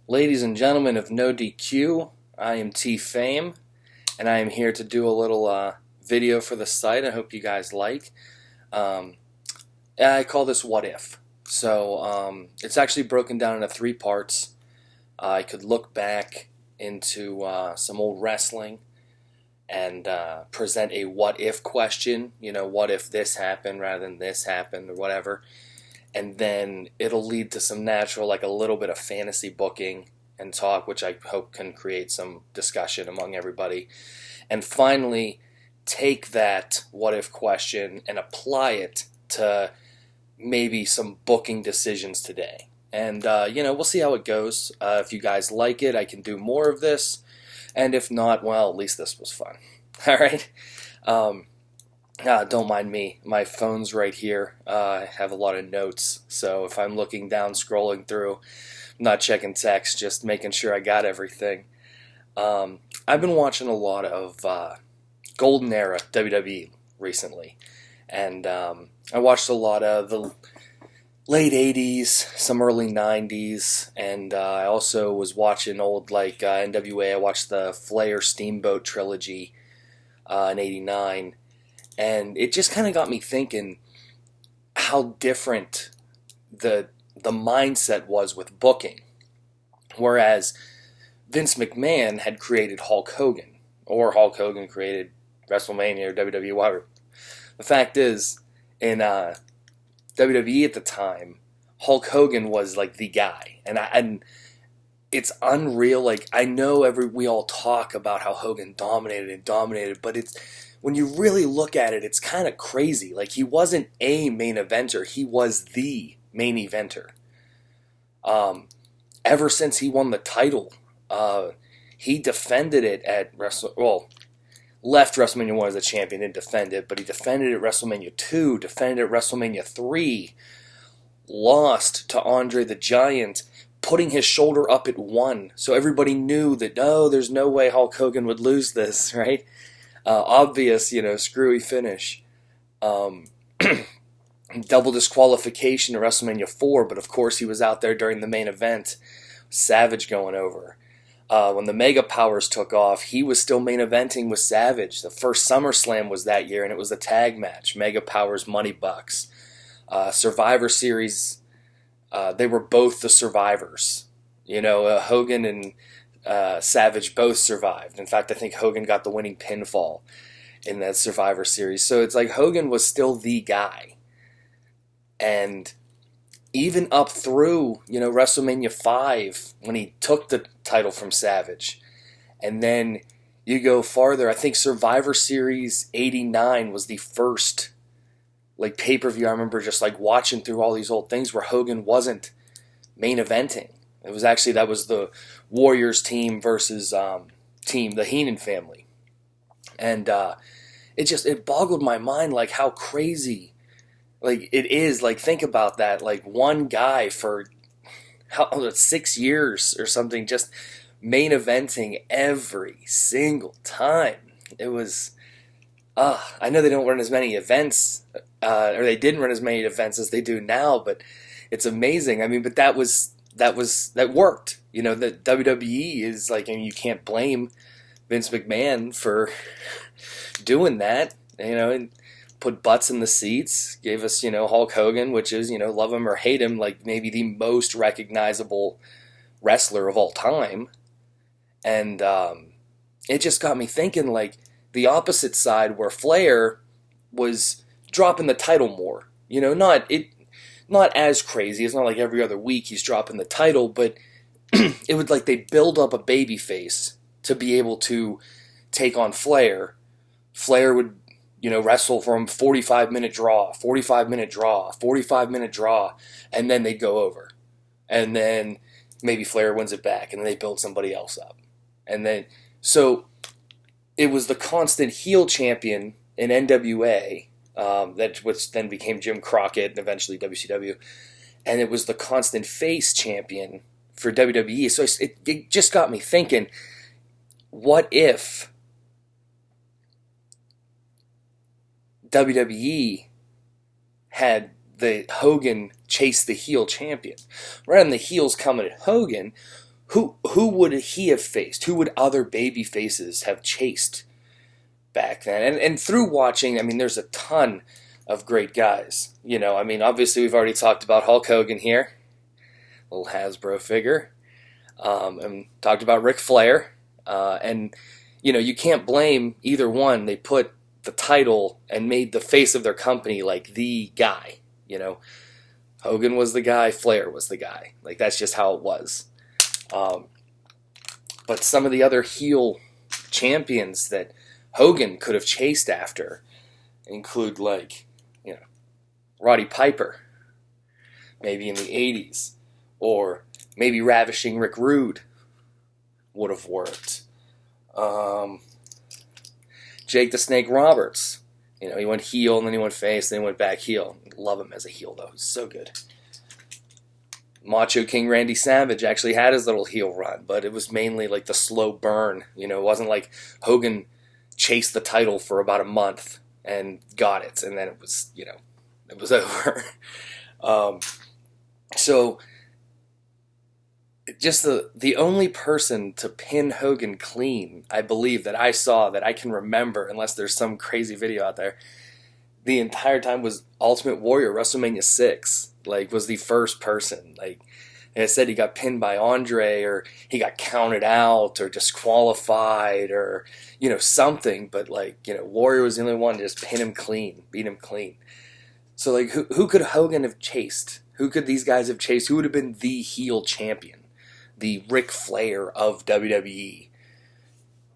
Ladies and gentlemen of No DQ, I am T Fame, and I am here to do a little video for the site. I hope you guys like. Um, I call this What If. So it's actually broken down into 3 parts. I could look back into some old wrestling and present a what if question. You know, what if this happened rather than this happened or whatever. And then it'll lead to some natural, like a little bit of fantasy booking and talk, which I hope can create some discussion among everybody. And finally, take that what if question and apply it to maybe some booking decisions today. And, we'll see how it goes. If you guys like it, I can do more of this. And if not, well, at least this was fun. All right? Don't mind me. My phone's right here. I have a lot of notes, so if I'm looking down, scrolling through, I'm not checking text, just making sure I got everything. I've been watching a lot of Golden Era WWE recently, and I watched a lot of the late 80s, some early 90s, and I also was watching old NWA. I watched the Flair Steamboat trilogy in 89. And it just kind of got me thinking how different the mindset was with booking. Whereas Vince McMahon had created Hulk Hogan, or Hulk Hogan created WrestleMania or WWE, whatever. The fact is, in WWE at the time, Hulk Hogan was like the guy, and it's unreal. Like, I know we all talk about how Hogan dominated, but it's, when you really look at it, it's kind of crazy. Like, he wasn't a main eventer, he was the main eventer. Ever since he won the title, he defended it at left WrestleMania 1 as a champion, didn't defend it, but he defended it at WrestleMania 2, defended it at WrestleMania 3, lost to Andre the Giant, putting his shoulder up at 1, so everybody knew that, no, there's no way Hulk Hogan would lose this, right? Obvious, screwy finish. Double disqualification at WrestleMania 4, but of course he was out there during the main event. Savage going over. When the Mega Powers took off, he was still main eventing with Savage. The first SummerSlam was that year, and it was a tag match. Mega Powers, Money Bucks. Survivor Series, they were both the survivors. Hogan and Savage both survived. In fact, I think Hogan got the winning pinfall in that Survivor Series. So it's like Hogan was still the guy. And even up through, WrestleMania 5, when he took the title from Savage. And then you go farther, I think Survivor Series 89 was the first pay-per-view. I remember just watching through all these old things where Hogan wasn't main eventing. It was actually, that was the Warriors team versus the Heenan family. And it boggled my mind how crazy it is. Think about that. One guy for 6 years or something, just main eventing every single time. It was, I know they don't run as many events, or they didn't run as many events as they do now, but it's amazing. I mean, but that worked. The WWE is and you can't blame Vince McMahon for doing that. And put butts in the seats, gave us, Hulk Hogan, which is, love him or hate him, maybe the most recognizable wrestler of all time. And it just got me thinking, the opposite side where Flair was dropping the title more. Not as crazy. It's not like every other week he's dropping the title, but it would they build up a baby face to be able to take on Flair. Flair would, wrestle from 45-minute draw, 45-minute draw, 45-minute draw, and then they'd go over. And then maybe Flair wins it back, and then they build somebody else up. And then, so it was the constant heel champion in NWA, which then became Jim Crockett and eventually WCW, and it was the constant face champion for WWE. So it just got me thinking, what if WWE had the Hogan chase the heel champion? Rather than the heels coming at Hogan, who would he have faced? Who would other baby faces have chased back then? And through watching, I mean, there's a ton of great guys. You know, I mean, obviously we've already talked about Hulk Hogan here, little Hasbro figure, and talked about Ric Flair, and you know, you can't blame either one. They put the title and made the face of their company like the guy. You know, Hogan was the guy, Flair was the guy. Like, that's just how it was. But some of the other heel champions that Hogan could have chased after include, like, you know, Roddy Piper, maybe in the 80s, or maybe Ravishing Rick Rude would have worked. Jake the Snake Roberts, you know, he went heel and then he went face, then he went back heel. Love him as a heel, though. He's so good. Macho King Randy Savage actually had his little heel run, but it was mainly like the slow burn. You know, it wasn't like Hogan chased the title for about a month and got it, and then it was, you know, it was over. So just the only person to pin Hogan clean, I believe, that I saw, that I can remember, unless there's some crazy video out there, the entire time was Ultimate Warrior. WrestleMania 6, like, was the first person. Like I said, he got pinned by Andre, or he got counted out, or disqualified, or, you know, something. But, like, you know, Warrior was the only one to just pin him clean, beat him clean. So, like, who could Hogan have chased? Who could these guys have chased? Who would have been the heel champion? The Ric Flair of WWE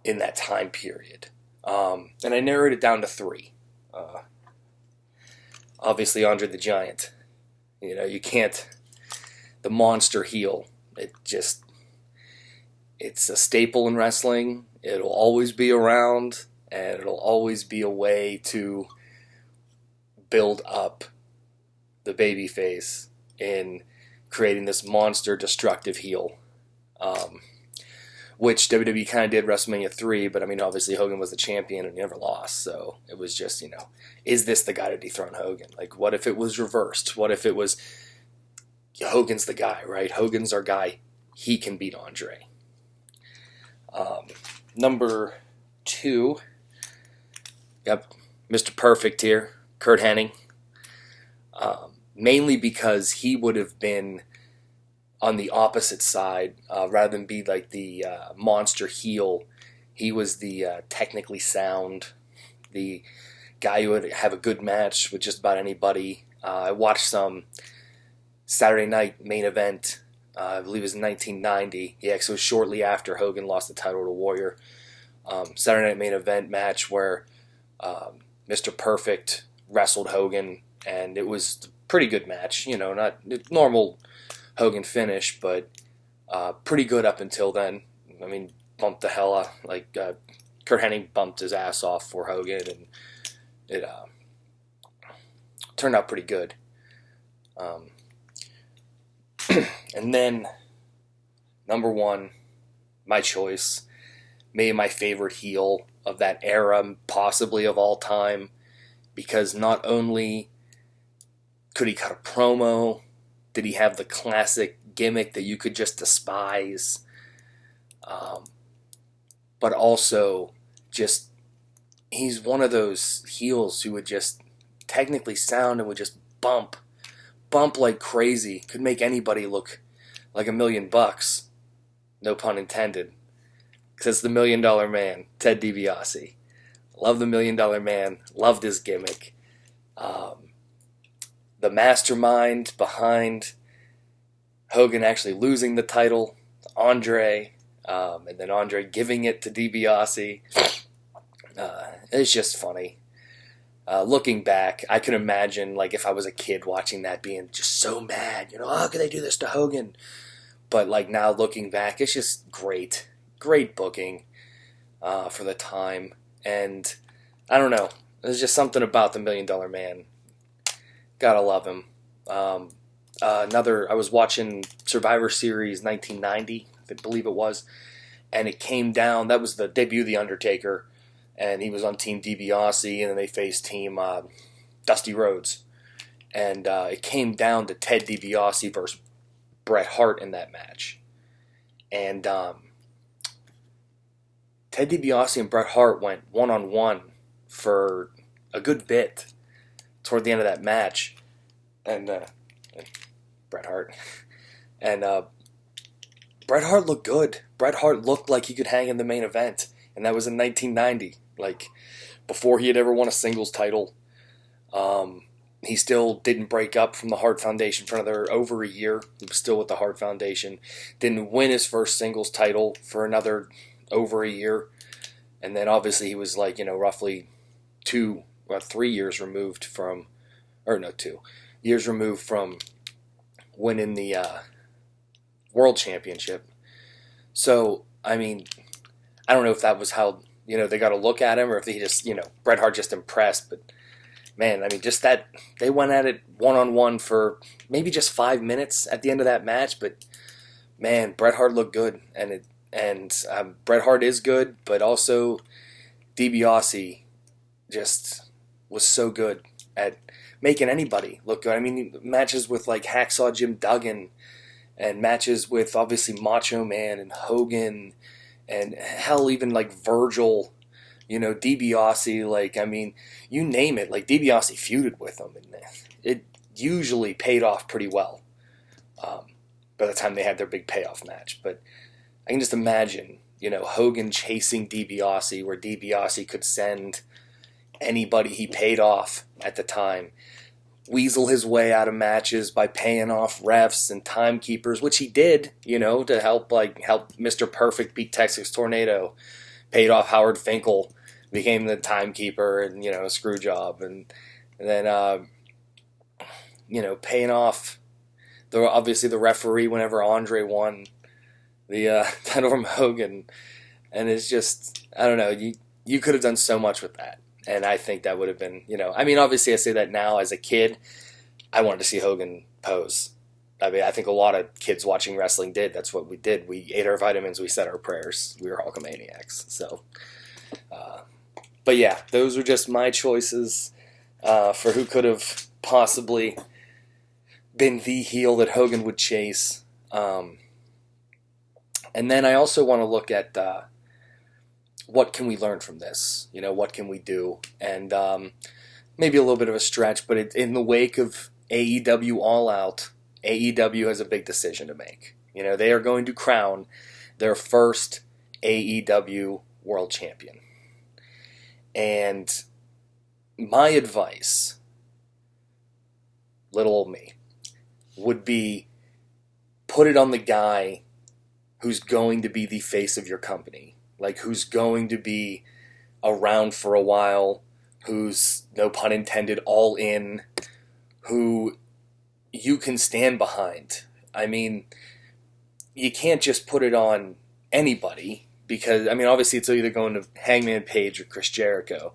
in that time period. And I narrowed it down to 3. Obviously, Andre the Giant. You know, you can't... The monster heel. It's a staple in wrestling. It'll always be around, and it'll always be a way to build up the babyface in creating this monster destructive heel. Which WWE kind of did WrestleMania 3, but I mean, obviously Hogan was the champion and he never lost, so it was just, you know, is this the guy to dethrone Hogan? Like, what if it was reversed? What if it was, Hogan's the guy, right? Hogan's our guy. He can beat Andre. Number 2, yep, Mr. Perfect here, Kurt Hennig. Mainly because he would have been on the opposite side, rather than be like the monster heel. He was the technically sound, the guy who would have a good match with just about anybody. I watched some Saturday Night Main Event, I believe it was in 1990. Yeah, so it was shortly after Hogan lost the title to Warrior. Saturday Night Main Event match where Mr. Perfect wrestled Hogan, and it was a pretty good match. You know, not normal Hogan finish, but pretty good up until then. I mean, bumped the hell out. Like, Kurt Hennig bumped his ass off for Hogan, and it turned out pretty good. And then, number 1, my choice, maybe my favorite heel of that era, possibly of all time, because not only could he cut a promo, did he have the classic gimmick that you could just despise, but also just, he's one of those heels who would just technically sound and would just bump like crazy. Could make anybody look like $1 million. No pun intended. Because it's the $1 Million Man, Ted DiBiase. Love the $1 Million Man. Loved his gimmick. The mastermind behind Hogan actually losing the title to Andre, and then Andre giving it to DiBiase. It's just funny. Looking back, I can imagine, like, if I was a kid watching that, being just so mad, you know, how could they do this to Hogan? But, like, now looking back, it's just great booking for the time. And I don't know, there's just something about the $1 Million Man. Gotta love him. I was watching Survivor Series 1990, I believe it was, and it came down, that was the debut of The Undertaker, and he was on Team DiBiase, and then they faced Team Dusty Rhodes. And it came down to Ted DiBiase versus Bret Hart in that match. And Ted DiBiase and Bret Hart went one-on-one for a good bit toward the end of that match. And Bret Hart. And Bret Hart looked good. Bret Hart looked like he could hang in the main event. And that was in 1990. Like, before he had ever won a singles title. He still didn't break up from the Hart Foundation for another over a year. He was still with the Hart Foundation. Didn't win his first singles title for another over a year. And then obviously he was like, roughly 3 years removed from, 2 years removed from winning the World Championship. So, I mean, I don't know if that was how, they got to look at him, or if he just, Bret Hart just impressed, but man, I mean, just that, they went at it one-on-one for maybe just 5 minutes at the end of that match, but man, Bret Hart looked good, and Bret Hart is good, but also DiBiase just was so good at making anybody look good. I mean, matches with like Hacksaw Jim Duggan, and matches with obviously Macho Man and Hogan, and hell, even like Virgil, DiBiase, like, I mean, you name it, like DiBiase feuded with him, and it usually paid off pretty well by the time they had their big payoff match. But I can just imagine, Hogan chasing DiBiase, where DiBiase could send anybody he paid off at the time, weasel his way out of matches by paying off refs and timekeepers, which he did, to help Mr. Perfect beat Texas Tornado, paid off Howard Finkel, became the timekeeper, and a screw job, and then paying off obviously the referee whenever Andre won the title from Hogan. And it's just, I don't know, you could have done so much with that. And I think that would have been, I mean, obviously I say that now. As a kid, I wanted to see Hogan pose. I mean, I think a lot of kids watching wrestling did. That's what we did. We ate our vitamins. We said our prayers. We were Hulkamaniacs. So, but yeah, those were just my choices for who could have possibly been the heel that Hogan would chase. And then I also want to look at what can we learn from this? What can we do? And maybe a little bit of a stretch, but in the wake of AEW All Out, AEW has a big decision to make. They are going to crown their first AEW World Champion. And my advice, little old me, would be put it on the guy who's going to be the face of your company. Like, who's going to be around for a while, who's, no pun intended, all in, who you can stand behind. I mean, you can't just put it on anybody, because, I mean, obviously it's either going to Hangman Page or Chris Jericho.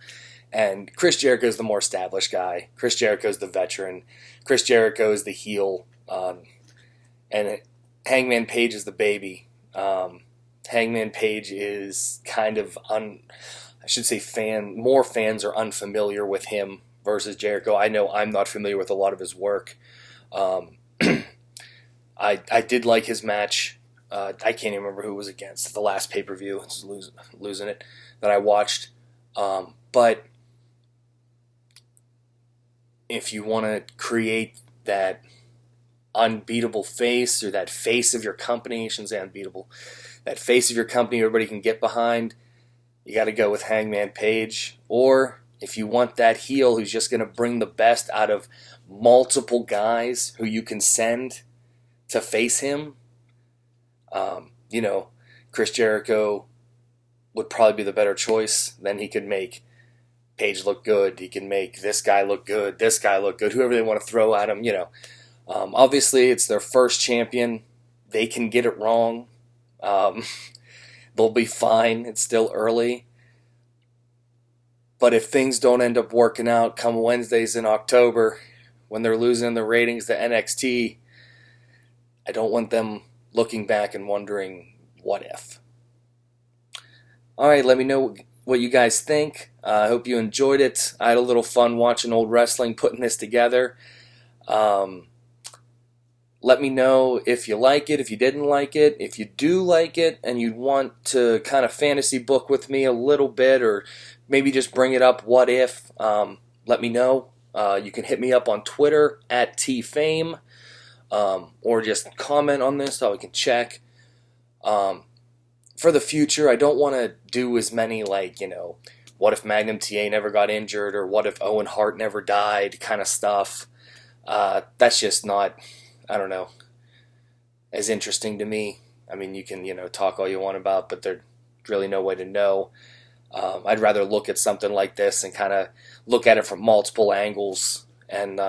And Chris Jericho is the more established guy. Chris Jericho is the veteran. Chris Jericho is the heel. And Hangman Page is the baby. Hangman Page is kind of more fans are unfamiliar with him versus Jericho. I know I'm not familiar with a lot of his work. I did like his match. I can't even remember who it was against. The last pay-per-view, losing it, that I watched. But if you want to create that unbeatable face, or that face of your company, I shouldn't say unbeatable, that face of your company everybody can get behind, you got to go with Hangman Page. Or if you want that heel who's just going to bring the best out of multiple guys who you can send to face him, Chris Jericho would probably be the better choice. Then he could make Page look good. He can make this guy look good, whoever they want to throw at him, Obviously, it's their first champion. They can get it wrong. They'll be fine. It's still early. But if things don't end up working out come Wednesdays in October, when they're losing the ratings to NXT, I don't want them looking back and wondering, what if? All right, let me know what you guys think. I hope you enjoyed it. I had a little fun watching old wrestling, putting this together. Let me know if you like it, if you didn't like it. If you do like it and you want to kind of fantasy book with me a little bit, or maybe just bring it up, what if, let me know. You can hit me up on Twitter at tfame, or just comment on this so we can check. For the future, I don't want to do as many, like, what if Magnum TA never got injured, or what if Owen Hart never died kind of stuff. That's just not, I don't know, as interesting to me. I mean, you can, talk all you want about, but there's really no way to know. I'd rather look at something like this and kind of look at it from multiple angles and,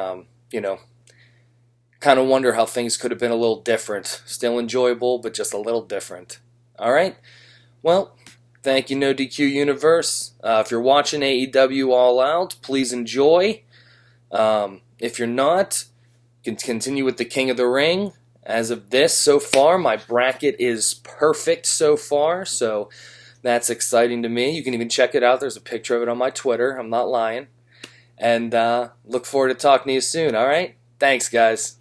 kind of wonder how things could have been a little different. Still enjoyable, but just a little different. All right? Well, thank you, No DQ Universe. If you're watching AEW All Out, please enjoy. If you're not, you can continue with the King of the Ring. As of this, so far, my bracket is perfect so far, so that's exciting to me. You can even check it out. There's a picture of it on my Twitter. I'm not lying. And look forward to talking to you soon, all right? Thanks, guys.